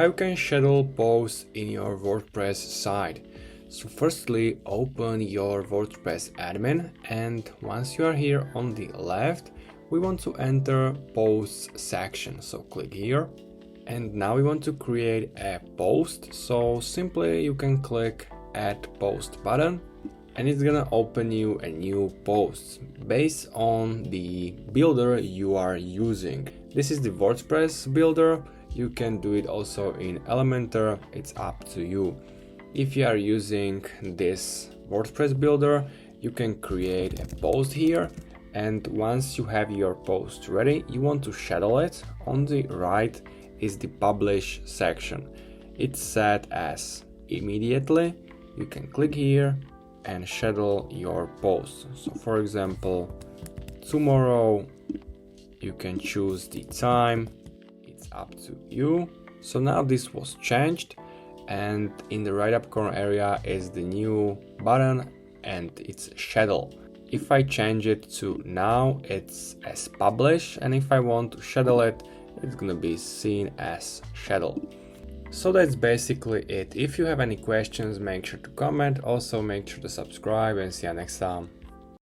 how you can schedule posts in your WordPress site. So firstly, open your WordPress admin, and once you are here on the left, we want to enter posts section. So click here, and now we want to create a post. So simply you can click add post button, and it's gonna open you a new post based on the builder you are using. This is the WordPress builder. You can do it also in Elementor, it's up to you. If you are using this WordPress builder, you can create a post here, and once you have your post ready, you want to schedule it. On the right is the publish section. It's set as immediately. You can click here and schedule your post. So for example, tomorrow, you can choose the time, it's up to you. So now this was changed, and in the right up corner area is the new button and it's schedule. If I change it to now, it's as publish, and if I want to schedule it, it's gonna be seen as schedule. So that's basically it. If you have any questions, make sure to comment. Also make sure to subscribe, and see you next time.